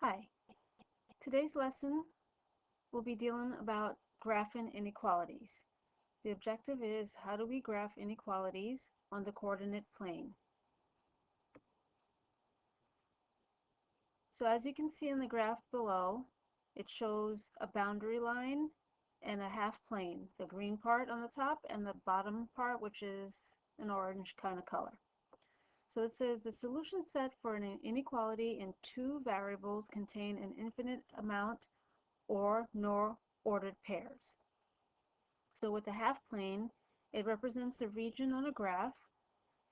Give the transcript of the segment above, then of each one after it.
Hi, today's lesson will be dealing about graphing inequalities. The objective is how do we graph inequalities on the coordinate plane. So as you can see in the graph below, it shows a boundary line and a half plane, the green part on the top and the bottom part, which is an orange kind of color. So it says the solution set for an inequality in two variables contain an infinite amount or nor ordered pairs. So with the half plane, it represents the region on a graph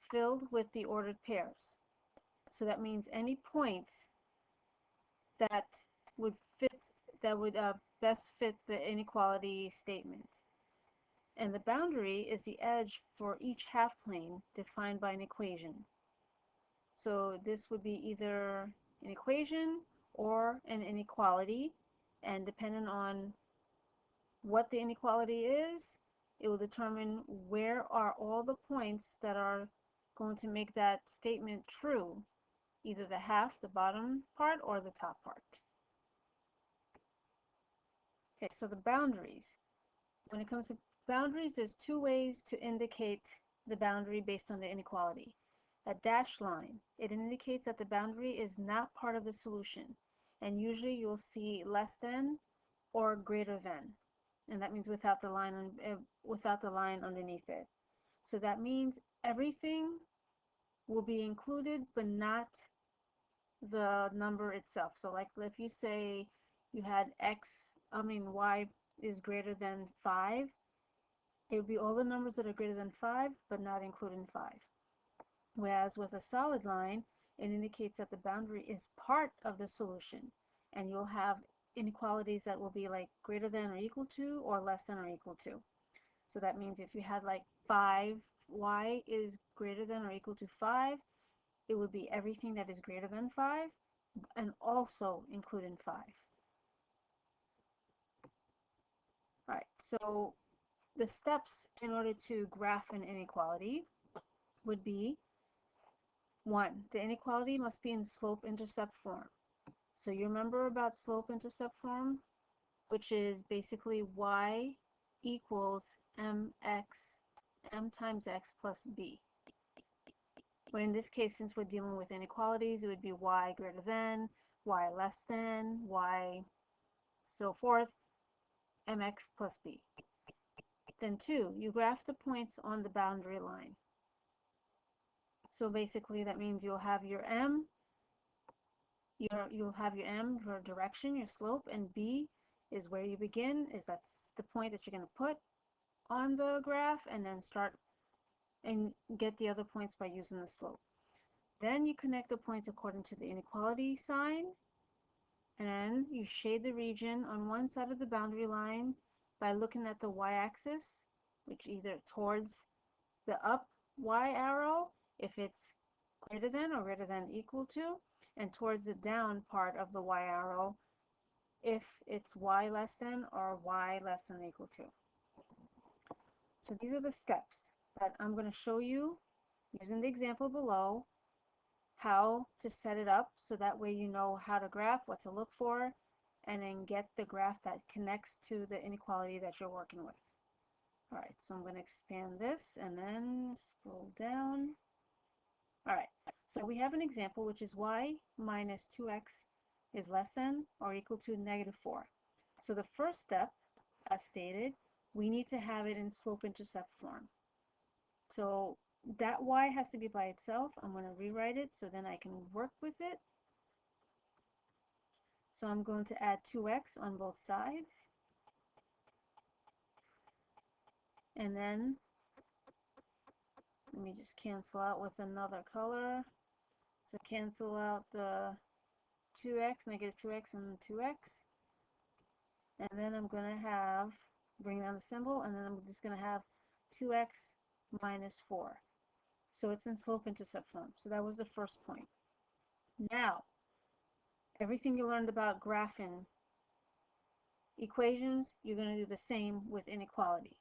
filled with the ordered pairs. So that means any points that would best fit the inequality statement. And the boundary is the edge for each half plane defined by an equation. So this would be either an equation or an inequality, and depending on what the inequality is, it will determine where are all the points that are going to make that statement true, either the half, the bottom part, or the top part. Okay, so the boundaries. When it comes to boundaries, there's two ways to indicate the boundary based on the inequality. A dashed line, it indicates that the boundary is not part of the solution, and usually you'll see less than or greater than, and that means without the line underneath it. So that means everything will be included, but not the number itself. So like if you say you had y is greater than 5, it would be all the numbers that are greater than 5, but not including 5. Whereas with a solid line, it indicates that the boundary is part of the solution, and you'll have inequalities that will be like greater than or equal to, or less than or equal to. So that means if you had like 5y is greater than or equal to 5, it would be everything that is greater than 5 and also including 5. Alright, so the steps in order to graph an inequality would be 1. The inequality must be in slope-intercept form. So you remember about slope-intercept form, which is basically y equals m times x plus b. But in this case, since we're dealing with inequalities, it would be y greater than, y less than, y so forth, mx plus b. Then 2, you graph the points on the boundary line. So basically that means you'll have your m, your direction, your slope, and b is where you begin, that's the point that you're going to put on the graph, and then start and get the other points by using the slope. Then you connect the points according to the inequality sign, and then you shade the region on one side of the boundary line by looking at the y-axis, which either towards the up y arrow if it's greater than or greater than equal to, and towards the down part of the y arrow if it's y less than or y less than or equal to. So these are the steps that I'm going to show you using the example below, how to set it up so that way you know how to graph, what to look for, and then get the graph that connects to the inequality that you're working with. Alright, so I'm going to expand this and then scroll down. Alright, so we have an example which is y minus 2x is less than or equal to negative 4. So the first step, as stated, we need to have it in slope-intercept form. So that y has to be by itself. I'm going to rewrite it so then I can work with it. So I'm going to add 2x on both sides. And then let me just cancel out with another color. So cancel out the 2x, negative 2x, and 2x. And then I'm going to have, bring down the symbol, and then I'm just going to have 2x minus 4. So it's in slope-intercept form. So that was the first point. Now, everything you learned about graphing equations, you're going to do the same with inequality.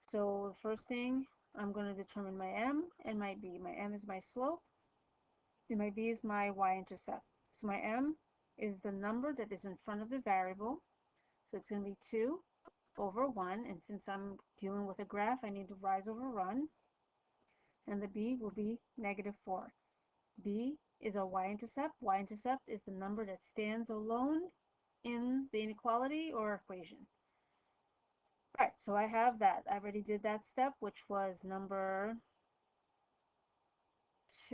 So the first thing, I'm going to determine my m and my b. My m is my slope, and my b is my y-intercept. So my m is the number that is in front of the variable. So it's going to be 2 over 1, and since I'm dealing with a graph, I need to rise over run, and the b will be -4. B is our y-intercept. Y-intercept is the number that stands alone in the inequality or equation. All right, so I have that. I already did that step, which was number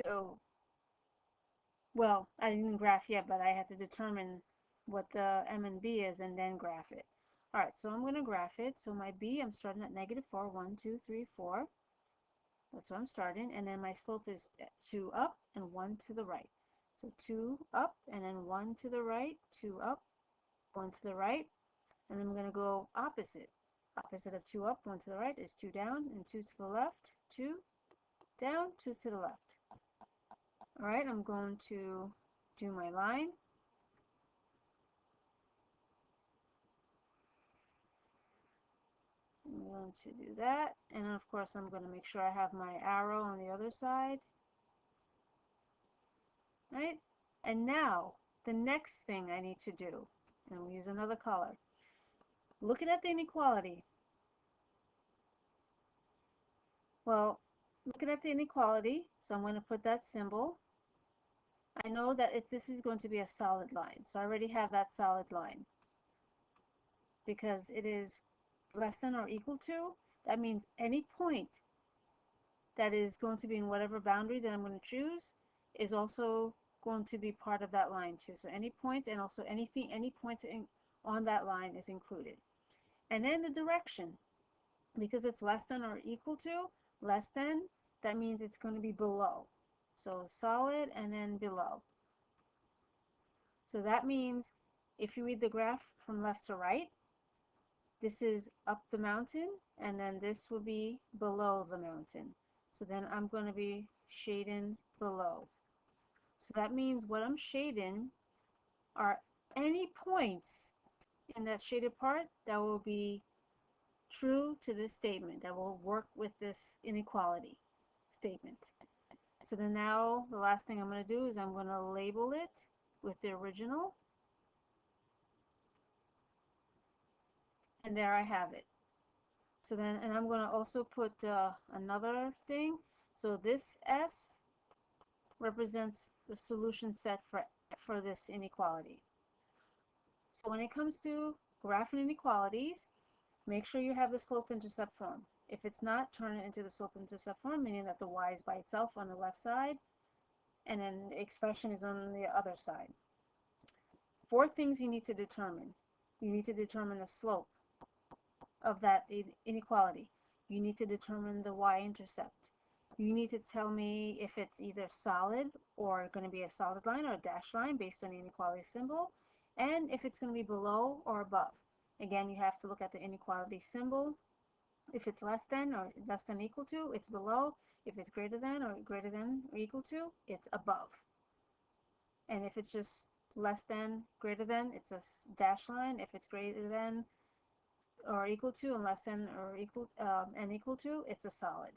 2. Well, I didn't graph yet, but I had to determine what the m and b is and then graph it. All right, so I'm going to graph it. So my b, I'm starting at -4. 1, 2, 3, 4. That's where I'm starting. And then my slope is 2 up and 1 to the right. So 2 up and then 1 to the right, 2 up, 1 to the right. And then I'm going to go opposite. Opposite of 2 up, 1 to the right is 2 down and 2 to the left. 2 down, 2 to the left. All right, I'm going to do my line. I'm going to do that. And of course, I'm going to make sure I have my arrow on the other side. Right? And now, the next thing I need to do, and we'll use another color. Looking at the inequality. Well, looking at the inequality, so I'm going to put that symbol. I know that this is going to be a solid line, so I already have that solid line. Because it is less than or equal to, that means any point that is going to be in whatever boundary that I'm going to choose is also going to be part of that line too. So any points and also any points on that line is included. And then the direction, because it's less than or equal to, less than, that means it's going to be below. So solid and then below. So that means if you read the graph from left to right, this is up the mountain, and then this will be below the mountain. So then I'm going to be shading below. So that means what I'm shading are any points in that shaded part that will be true to this statement, that will work with this inequality statement. So then now the last thing I'm going to do is I'm going to label it with the original. And there I have it. So then, and I'm going to also put another thing. So this S represents the solution set for this inequality. So when it comes to graphing inequalities, make sure you have the slope-intercept form. If it's not, turn it into the slope-intercept form, meaning that the y is by itself on the left side, and then the expression is on the other side. 4 things you need to determine. You need to determine the slope of that inequality. You need to determine the y-intercept. You need to tell me if it's either solid or going to be a solid line or a dashed line based on the inequality symbol, and if it's going to be below or above. Again, you have to look at the inequality symbol. If it's less than or less than equal to, it's below. If it's greater than or equal to, it's above. And if it's just less than, greater than, it's a dashed line. If it's greater than or equal to and less than or equal to, it's a solid.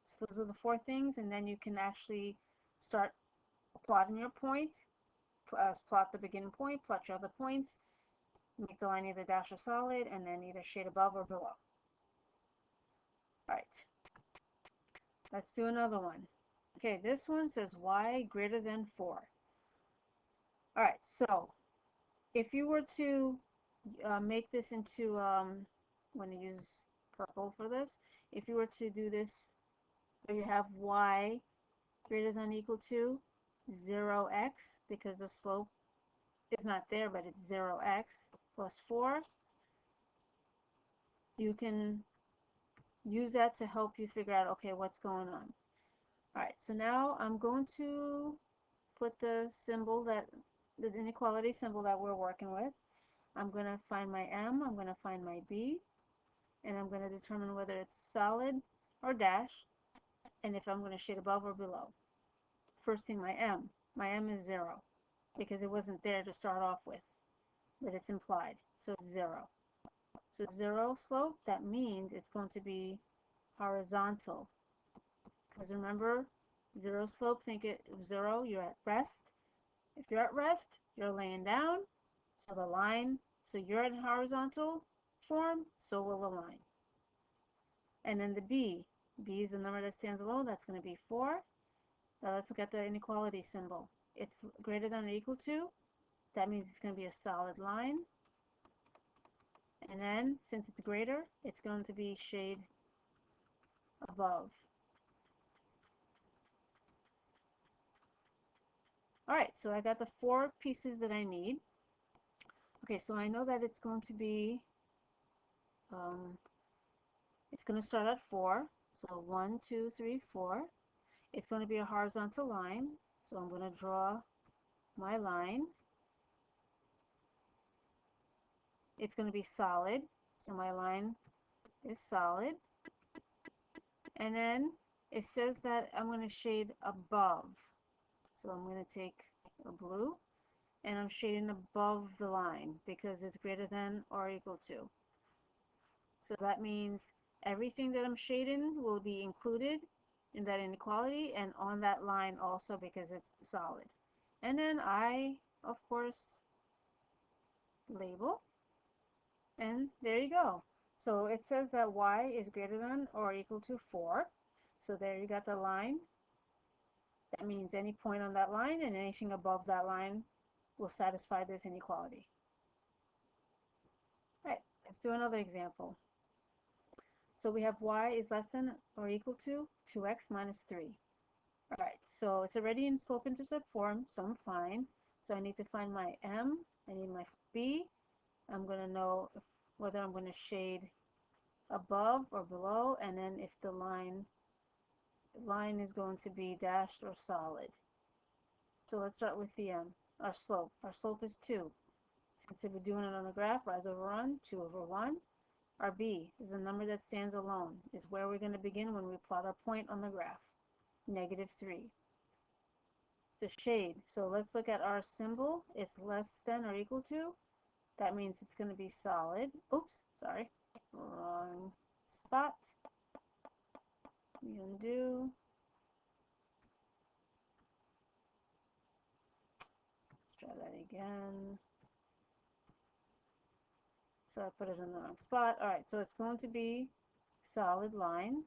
So those are the 4 things, and then you can actually start plotting your point, plot the beginning point, plot your other points, make the line either dash or solid, and then either shade above or below. All right, let's do another one. Okay, this one says y greater than 4. All right, so if you were to make this into, I'm going to use purple for this. If you were to do this, where you have y greater than or equal to 0x, because the slope is not there, but it's 0x plus 4, you can use that to help you figure out, okay, what's going on. All right, so now I'm going to put the symbol the inequality symbol that we're working with. I'm going to find my m, I'm going to find my b, and I'm going to determine whether it's solid or dash, and if I'm going to shade above or below. First thing, my m. My m is 0, because it wasn't there to start off with, but it's implied, so it's 0. So 0 slope, that means it's going to be horizontal. Because remember, 0 slope, think it 0, you're at rest. If you're at rest, you're laying down, so the line, so you're in horizontal form, so will the line. And then the B is the number that stands alone, that's going to be 4. Now let's look at the inequality symbol. It's greater than or equal to, that means it's going to be a solid line. And then, since it's greater, it's going to be shade above. Alright, so I got the 4 pieces that I need. Okay, so I know that it's going to be, it's going to start at 4. So 1, 2, 3, 4. It's going to be a horizontal line. So I'm going to draw my line. It's going to be solid. So my line is solid. And then it says that I'm going to shade above. So I'm going to take a blue and I'm shading above the line because it's greater than or equal to. So that means everything that I'm shading will be included in that inequality and on that line also because it's solid. And then I, of course, label, and there you go. So it says that y is greater than or equal to 4. So there you got the line. That means any point on that line and anything above that line will satisfy this inequality. All right, let's do another example. So we have y is less than or equal to 2x minus 3. All right, so it's already in slope-intercept form, so I'm fine. So I need to find my m, I need my b. I'm going to know whether I'm going to shade above or below, and then if the line is going to be dashed or solid. So let's start with the our slope. Our slope is 2. Since if we're doing it on the graph, rise over run, 2 over 1. Our b is the number that stands alone, is where we're going to begin when we plot our point on the graph, negative 3. The shade, so let's look at our symbol. It's less than or equal to. That means it's going to be solid. Oops, sorry, wrong spot. Undo. Let's try that again. So I put it in the wrong spot. All right, so it's going to be solid line.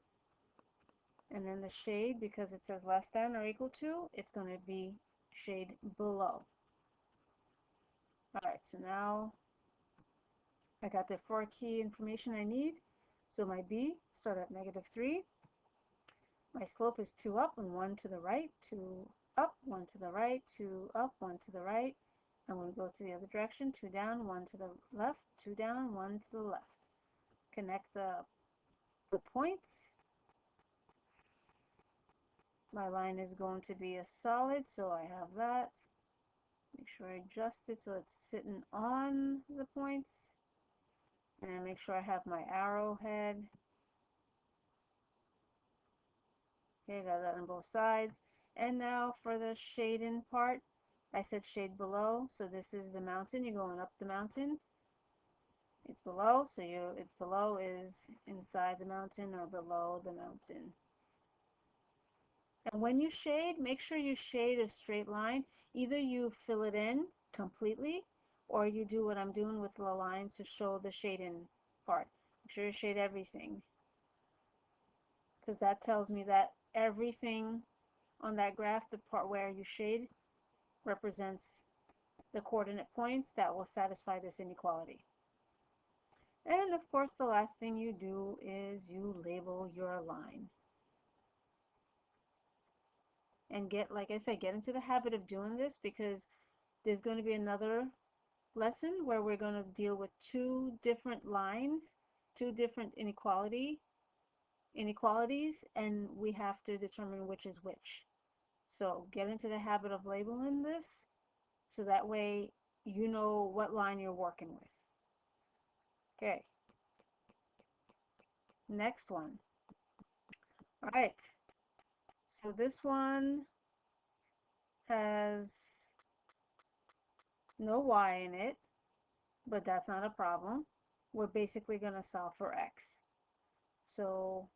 And then the shade, because it says less than or equal to, it's going to be shade below. All right, so now I got the 4 key information I need. So my b start at negative 3. My slope is 2 up and 1 to the right, 2 up, 1 to the right, 2 up, 1 to the right. I'm going to go to the other direction, 2 down, 1 to the left, 2 down, 1 to the left. Connect the points. My line is going to be a solid, so I have that. Make sure I adjust it so it's sitting on the points. And make sure I have my arrowhead. Okay, got that on both sides. And now for the shading part, I said shade below, so this is the mountain. You're going up the mountain. It's below, so it's below is inside the mountain or below the mountain. And when you shade, make sure you shade a straight line. Either you fill it in completely, or you do what I'm doing with the lines to show the shading part. Make sure you shade everything, because that tells me that everything on that graph, the part where you shade, represents the coordinate points that will satisfy this inequality. And of course, the last thing you do is you label your line. And like I said, get into the habit of doing this, because there's going to be another lesson where we're going to deal with 2 different lines, 2 different inequalities, and we have to determine which is which. So get into the habit of labeling this, so that way you know what line you're working with. Okay. Next one. All right. So this one has no y in it, but that's not a problem. We're basically going to solve for x. So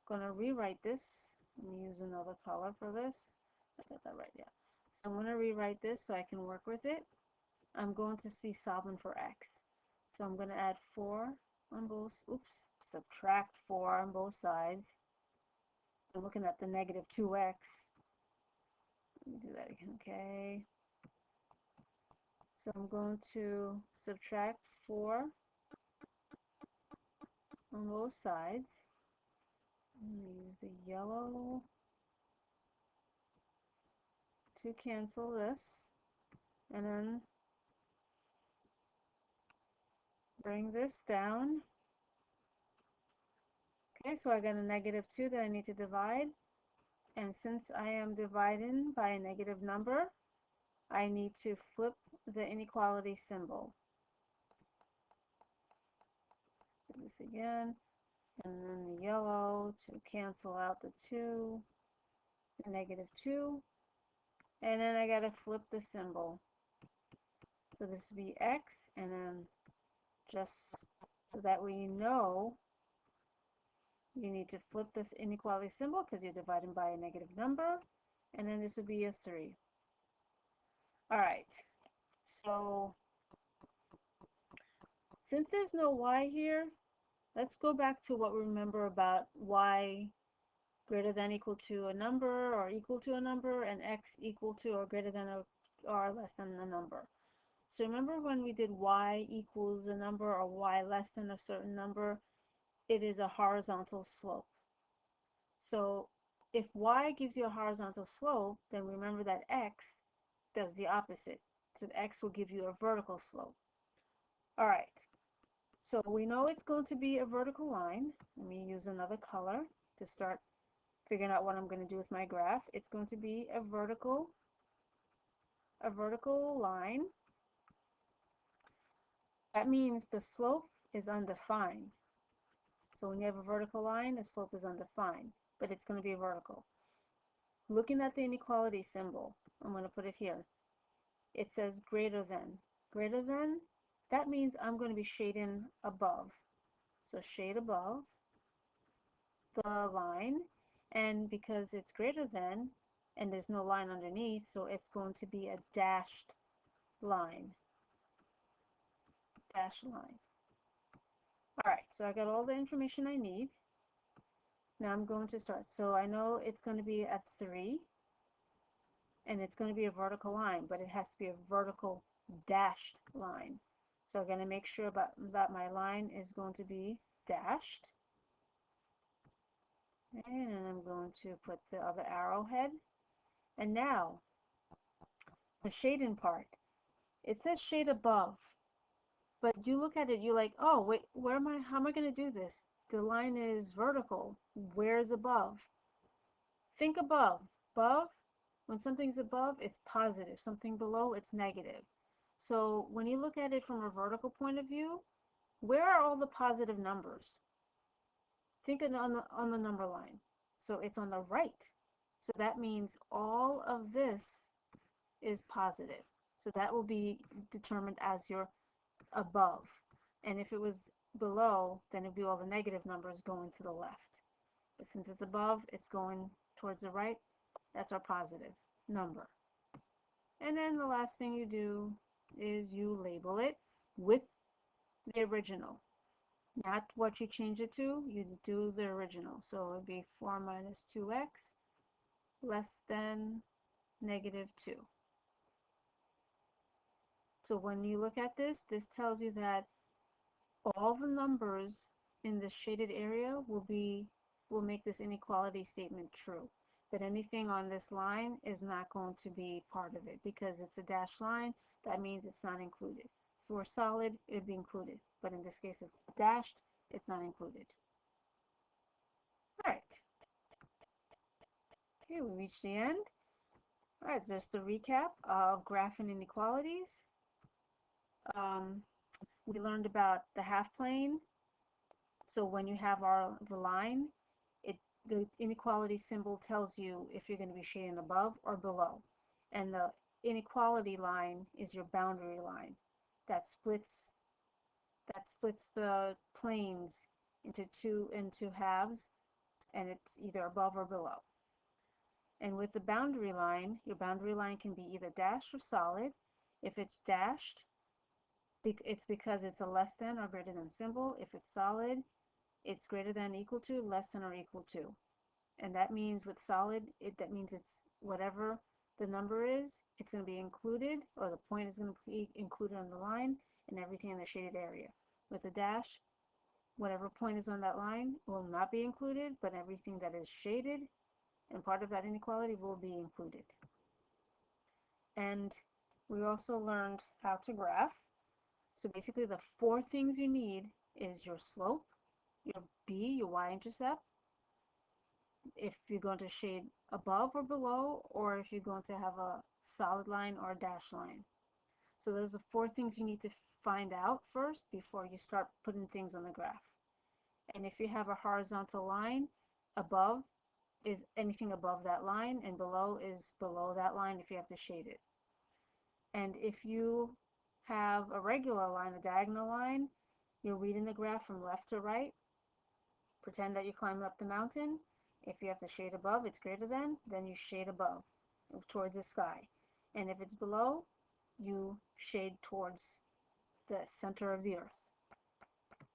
I'm going to rewrite this. Let me use another color for this. I got that right, yeah. So I'm going to rewrite this so I can work with it. I'm going to be solving for x. So I'm going to add 4 on both, subtract 4 on both sides. I'm looking at the negative 2x. Let me do that again, okay. So I'm going to subtract 4 on both sides. I'm going to use the yellow to cancel this. And then bring this down. Okay, so I got a negative 2 that I need to divide. And since I am dividing by a negative number, I need to flip the inequality symbol. Do this again. And then the yellow to cancel out the 2, the negative 2. And then I got to flip the symbol. So this would be x, and then just so that way you know you need to flip this inequality symbol because you're dividing by a negative number, and then this would be a 3. Alright, so since there's no y here, let's go back to what we remember about y greater than equal to a number or equal to a number, and x equal to or greater than or less than a number. So remember when we did y equals a number or y less than a certain number, it is a horizontal slope. So if y gives you a horizontal slope, then remember that x does the opposite. So x will give you a vertical slope. All right, so we know it's going to be a vertical line. Let me use another color to start figuring out what I'm going to do with my graph. It's going to be a vertical line. That means the slope is undefined. So when you have a vertical line, the slope is undefined, but it's going to be vertical. Looking at the inequality symbol, I'm going to put it here. It says greater than. Greater than, that means I'm going to be shading above. So shade above the line, and because it's greater than, and there's no line underneath, so it's going to be a dashed line. Dashed line. Alright, so I got all the information I need. Now I'm going to start. So I know it's going to be at 3, and it's going to be a vertical line, but it has to be a vertical dashed line. So I'm going to make sure that my line is going to be dashed. And I'm going to put the other arrowhead. And now, the shading part. It says shade above, but you look at it, you're like, oh, wait, how am I going to do this? The line is vertical. Where's above? Think above. Above, when something's above, it's positive. Something below, it's negative. So when you look at it from a vertical point of view, where are all the positive numbers? Think on the number line. So it's on the right. So that means all of this is positive. So that will be determined as your above. And if it was below, then it would be all the negative numbers going to the left. But since it's above, it's going towards the right. That's our positive number. And then the last thing you do is you label it with the original. Not what you change it to, you do the original. So it would be 4 minus 2x less than negative 2. So when you look at this, this tells you that all the numbers in the shaded area will make this inequality statement true. But anything on this line is not going to be part of it because it's a dashed line. That means it's not included. If it were solid, it would be included. But in this case, it's dashed, it's not included. All right. Okay, we reached the end. All right, so just a recap of graphing inequalities. We learned about the half plane. So when you have the line, the inequality symbol tells you if you're going to be shading above or below. And the inequality line is your boundary line that splits the planes into two halves, and it's either above or below. And with the boundary line, your boundary line can be either dashed or solid. If it's dashed, it's because it's a less than or greater than symbol. If it's solid, it's greater than, equal to, less than, or equal to. And that means with solid, that means it's whatever the number is, it's going to be included, or the point is going to be included on the line, and everything in the shaded area. With a dash, whatever point is on that line will not be included, but everything that is shaded and part of that inequality will be included. And we also learned how to graph. So basically the four things you need is your slope, your b, your y-intercept, if you're going to shade above or below, or if you're going to have a solid line or a dashed line. So those are four things you need to find out first before you start putting things on the graph. And if you have a horizontal line, above is anything above that line, and below is below that line if you have to shade it. And if you have a regular line, a diagonal line, you're reading the graph from left to right. Pretend that you're climbing up the mountain. If you have to shade above, it's greater than, then you shade above, towards the sky. And if it's below, you shade towards the center of the earth.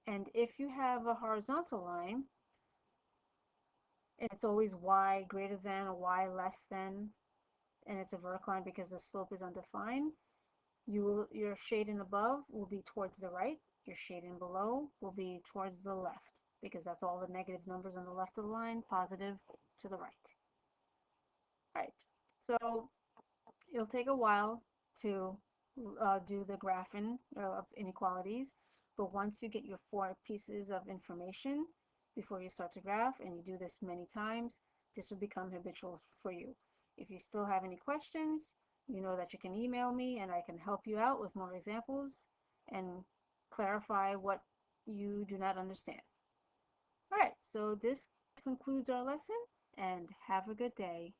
And if you have a horizontal line, it's always y greater than or y less than, and it's a vertical line because the slope is undefined. Your shading above will be towards the right, your shading below will be towards the left, because that's all the negative numbers on the left of the line, positive to the right. Right, so it'll take a while to do the graphing of inequalities, but once you get your four pieces of information before you start to graph, and you do this many times, this will become habitual for you. If you still have any questions, you know that you can email me and I can help you out with more examples and clarify what you do not understand. All right, so this concludes our lesson, and have a good day.